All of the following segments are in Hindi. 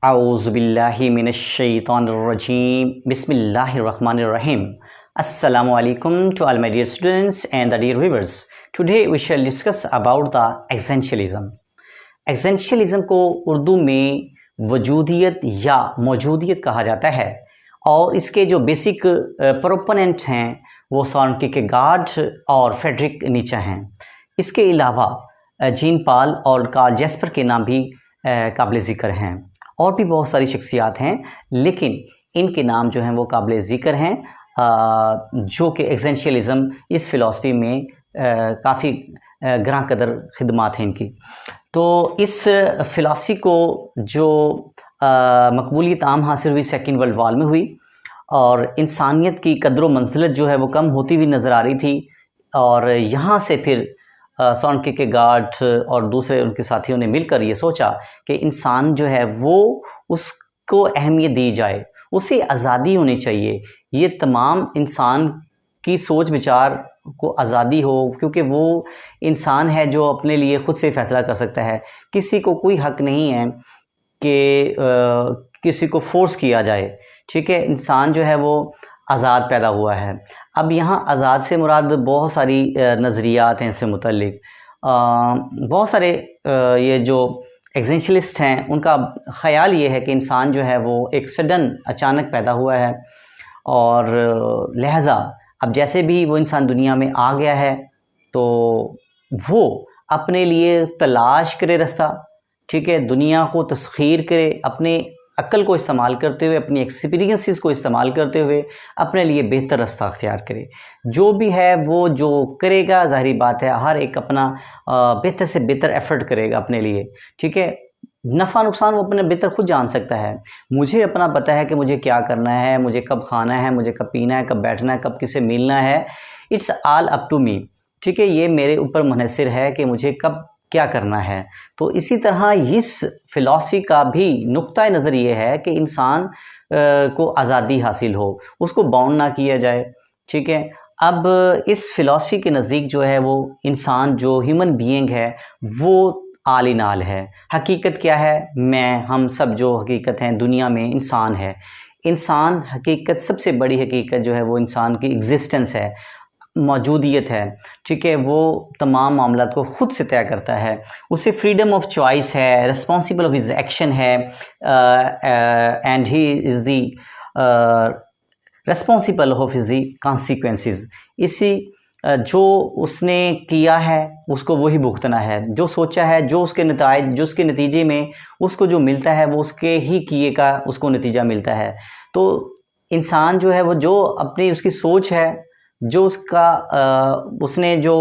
Auzubillahi minash-shaytanir-rajim. Bismillahir-rahmanir-rahim. Assalamu alaikum to all my dear students and the dear viewers. Today we shall discuss about the essentialism. Essentialism को उर्दू में वजूदियत या मौजूदियत कहा जाता है और इसके जो बेसिक प्रोपोनेंट्स हैं वो सॉरेन किरकेगार्ड और फ्रेडरिक नीचे हैं। इसके अलावा जीन पॉल और कार्ल जैस्पर के नाम भी काबिल ज़िक्र हैं। और भी बहुत सारी शख्सियात हैं, लेकिन इनके नाम जो हैं वो काबिल ज़िक्र हैं जो कि एसेंशियलिज़म इस फ़िलासफ़ी में काफ़ी ग्रां कदर खिदमात हैं इनकी। तो इस फ़िलासफ़ी को जो मकबूलियत आम हासिल हुई सेकेंड वर्ल्ड वॉर में हुई और इंसानियत की कदर व मंजिलत जो है वो कम होती हुई नज़र आ रही थी। और यहाँ से फिर सॉरेन किरकेगार्ड और दूसरे उनके साथियों ने मिलकर ये सोचा कि इंसान जो है वो उसको अहमियत दी जाए, उसे आज़ादी होनी चाहिए। ये तमाम इंसान की सोच विचार को आज़ादी हो, क्योंकि वो इंसान है जो अपने लिए ख़ुद से फ़ैसला कर सकता है। किसी को कोई हक़ नहीं है कि किसी को फोर्स किया जाए। ठीक है, इंसान जो है वो आज़ाद पैदा हुआ है। अब यहाँ आज़ाद से मुराद बहुत सारी नज़रियात हैं इससे मुतल्लिक। बहुत सारे ये जो एग्जिस्टेंशलिस्ट हैं उनका ख़याल ये है कि इंसान जो है वो एक सडन अचानक पैदा हुआ है और लिहाजा अब जैसे भी वो इंसान दुनिया में आ गया है तो वो अपने लिए तलाश करे रास्ता। ठीक है, दुनिया को तस्खीर करे, अपने अक्ल को इस्तेमाल करते हुए, अपनी एक्सपीरियंसेस को इस्तेमाल करते हुए अपने लिए बेहतर रास्ता अख्तियार करे। जो भी है वो जो करेगा, ज़ाहिरी बात है हर एक अपना बेहतर से बेहतर एफर्ट करेगा अपने लिए। ठीक है, नफ़ा नुकसान वो अपने बेहतर खुद जान सकता है। मुझे अपना पता है कि मुझे क्या करना है, मुझे कब खाना है, मुझे कब पीना है, कब बैठना है, कब किसे मिलना है। It's all up to me. ठीक है, ये मेरे ऊपर मुनहसर है कि मुझे कब क्या करना है। तो इसी तरह इस फ़िलासफ़ी का भी नुक्ता नज़र ये है कि इंसान को आज़ादी हासिल हो, उसको बाउंड ना किया जाए। ठीक है, अब इस फ़िलासफ़ी के नज़दीक जो है वो इंसान जो ह्यूमन बीइंग है वो आल इन आल है। हकीकत क्या है? हम सब जो हकीकत हैं दुनिया में इंसान है। इंसान हकीकत, सबसे बड़ी हकीकत जो है वो इंसान की एग्जिस्टेंस है, मौजूदियत है। ठीक है, वो तमाम मामलात को ख़ुद से तय करता है, उसे फ्रीडम ऑफ चॉइस है, रिस्पॉन्सिबल ऑफ हिज एक्शन है and he is the responsible of his consequences. इसी जो उसने किया है उसको वही भुगतना है, जो सोचा है, जो उसके नताइज, जो उसके नतीजे में उसको जो मिलता है वो उसके ही किए का उसको नतीजा मिलता है। तो इंसान जो है वो जो अपनी उसकी सोच है, जो उसका उसने जो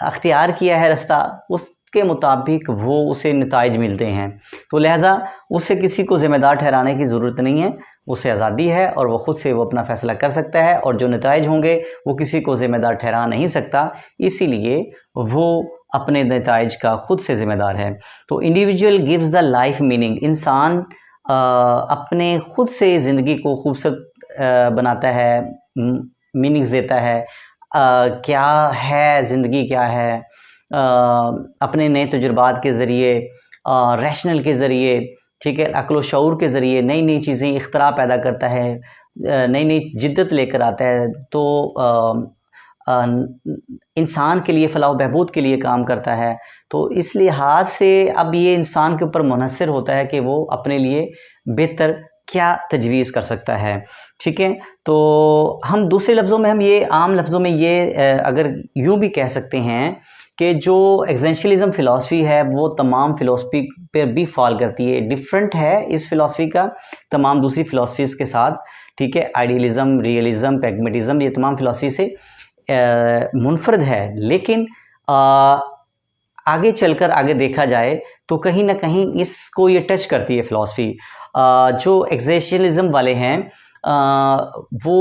अख्तियार किया है रास्ता, उसके मुताबिक वो उसे नताइज मिलते हैं। तो लिहाजा उससे किसी को ज़िम्मेदार ठहराने की ज़रूरत नहीं है, उसे आज़ादी है और वो ख़ुद से वो अपना फ़ैसला कर सकता है और जो नताइज होंगे वो किसी को ज़िम्मेदार ठहरा नहीं सकता, इसीलिए वो अपने नताइज का ख़ुद से ज़िम्मेदार है। तो individual gives the life meaning. इंसान अपने ख़ुद से ज़िंदगी को खूबसूरत बनाता है, मीनिंग्स देता है। क्या है ज़िंदगी, क्या है अपने नए तजुर्बात के ज़रिए, रैशनल के ज़रिए, ठीक है, अक्ल व शऊर के ज़रिए नई नई चीज़ें इख्तरा पैदा करता है, नई नई जिद्दत लेकर आता है। तो इंसान के लिए फ़लाह व बहबूद के लिए काम करता है। तो इस लिहाज से अब ये इंसान के ऊपर मुनहसर होता है कि वो अपने लिए बेहतर क्या तजवीज़ कर सकता है। ठीक है, तो हम दूसरे लफ्ज़ों में हम ये आम लफ्ज़ों में ये अगर यूँ भी कह सकते हैं कि जो एग्जिस्टेंशलिज़म फ़िलासफ़ी है वो तमाम फ़िलासफ़ी पर भी फॉल करती है। डिफरेंट है इस फ़िलासफ़ी का तमाम दूसरी फ़िलासफ़ीज़ के साथ। ठीक है, आइडियलिज़म, रियलिज़म, प्रैग्मेटिज़म, ये तमाम फ़िलासफ़ी से मुनफरद है, लेकिन आगे चलकर आगे देखा जाए तो कहीं ना कहीं इसको ये टच करती है फ़िलासफ़ी। जो एग्जिस्टेंशलिज़म वाले हैं वो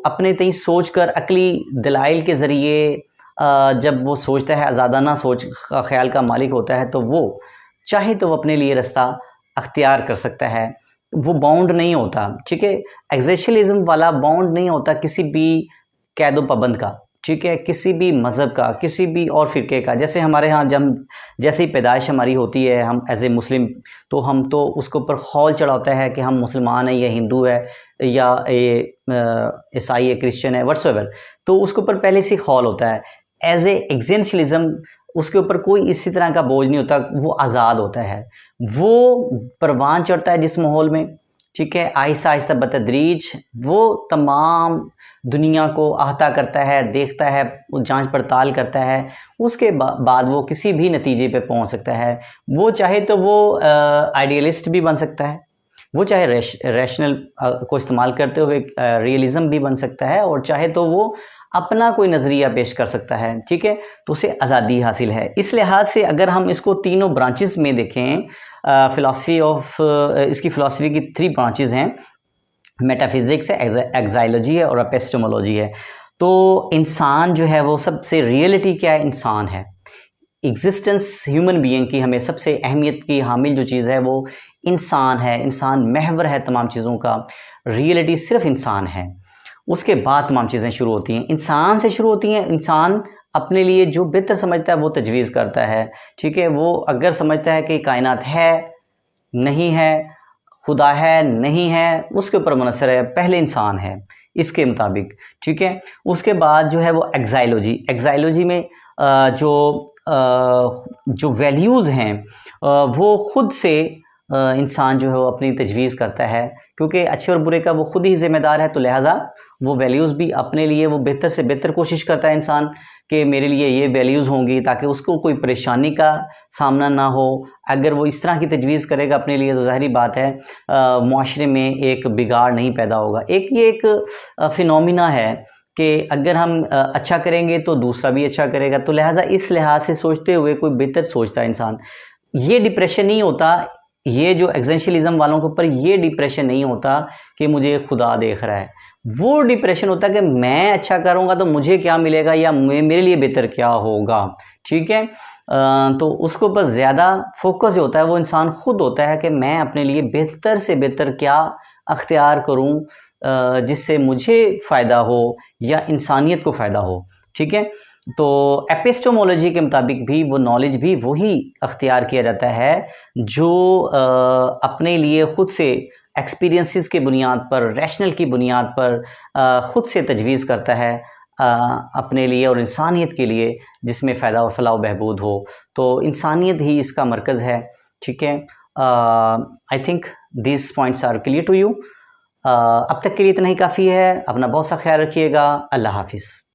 अपने तय सोच कर अकली दलाइल के ज़रिए जब वो सोचता है, आज़ादाना सोच का ख़्याल का मालिक होता है, तो वो चाहे तो वो अपने लिए रास्ता अख्तियार कर सकता है, वो बाउंड नहीं होता। ठीक है, एग्जिस्टेंशलिज़म वाला बाउंड नहीं होता किसी भी कैद व पाबंद का। ठीक है, किसी भी मज़हब का, किसी भी और फ़िरके का। जैसे हमारे यहाँ जब जैसे ही पैदाइश हमारी होती है, हम एज़ ए मुस्लिम, तो हम तो उसके ऊपर खौल चढ़ा होता है कि हम मुसलमान हैं या हिंदू है या ईसाई है, क्रिश्चियन है, व्हाट्सएवर। तो उसके ऊपर पहले से खौल होता है। एज़ ए एग्जिस्टेंशलिज़्म उसके ऊपर कोई इसी तरह का बोझ नहीं होता, वो आज़ाद होता है, वो परवान चढ़ता है जिस माहौल में, ठीक है, आहिस्ता आहिस्ता बतदरीज वो तमाम दुनिया को अहाता करता है, देखता है, जांच पड़ताल करता है, उसके बाद वो किसी भी नतीजे पे पहुंच सकता है। वो चाहे तो वो आइडियलिस्ट भी बन सकता है, वो चाहे रैशनल को इस्तेमाल करते हुए रियलिज़म भी बन सकता है, और चाहे तो वो अपना कोई नज़रिया पेश कर सकता है, ठीक है, तो उसे आज़ादी हासिल है। इस लिहाज से अगर हम इसको तीनों ब्रांचेस में देखें, फ़िलासफ़ी ऑफ इसकी फ़िलासफ़ी की 3 ब्रांचेस हैं, मेटाफिज़िक्स है, एक्साइलॉजी है और एपिस्टेमोलॉजी है। तो इंसान जो है वो सबसे रियलिटी क्या है, इंसान है। एग्जिस्टेंस ह्यूमन बीइंग की हमें सबसे अहमियत की हामिल जो चीज़ है वो इंसान है, इंसान महवर है तमाम चीज़ों का, रियलिटी सिर्फ इंसान है। उसके बाद तमाम चीज़ें शुरू होती हैं, इंसान से शुरू होती हैं। इंसान अपने लिए जो बेहतर समझता है वो तजवीज़ करता है, ठीक है, वो अगर समझता है कि कायनात है, नहीं है, खुदा है, नहीं है, उसके ऊपर मुनसर है, पहले इंसान है इसके मुताबिक, ठीक है। उसके बाद जो है वो एक्साइलॉजी में जो वैल्यूज़ हैं वो ख़ुद से इंसान जो है वो अपनी तजवीज़ करता है, क्योंकि अच्छे और बुरे का वो ख़ुद ही ज़िम्मेदार है, तो लिहाजा वो वैल्यूज़ भी अपने लिए वो बेहतर से बेहतर कोशिश करता है इंसान कि मेरे लिए ये वैल्यूज़ होंगी, ताकि उसको कोई परेशानी का सामना ना हो। अगर वो इस तरह की तजवीज़ करेगा अपने लिए, तो ज़ाहिरी बात है मुआशरे में एक बिगाड़ नहीं पैदा होगा। ये एक फिनोमिना है कि अगर हम अच्छा करेंगे तो दूसरा भी अच्छा करेगा, तो लिहाजा इस लिहाज से सोचते हुए कोई बेहतर सोचता है इंसान। ये डिप्रेशन नहीं होता, ये जो एग्जिस्टेंशलिज्म वालों के ऊपर ये डिप्रेशन नहीं होता कि मुझे खुदा देख रहा है, वो डिप्रेशन होता है कि मैं अच्छा करूँगा तो मुझे क्या मिलेगा या मेरे लिए बेहतर क्या होगा, ठीक है। तो उसके ऊपर ज़्यादा फोकस जो होता है वो इंसान खुद होता है कि मैं अपने लिए बेहतर से बेहतर क्या अख्तियार करूँ जिससे मुझे फ़ायदा हो या इंसानियत को फ़ायदा हो, ठीक है। तो एपिस्टेमोलॉजी के मुताबिक भी वो नॉलेज भी वही अख्तियार किया जाता है जो अपने लिए ख़ुद से एक्सपीरियंसेस के बुनियाद पर, रैशनल की बुनियाद पर ख़ुद से तजवीज़ करता है अपने लिए और इंसानियत के लिए, जिसमें फ़ायदा और फलाह बहबूद हो। तो इंसानियत ही इसका मरकज़ है, ठीक है। I think this points are clear to you. अब तक के लिए इतना ही काफ़ी है। अपना बहुत सा ख्याल रखिएगा। अल्लाह हाफिज़।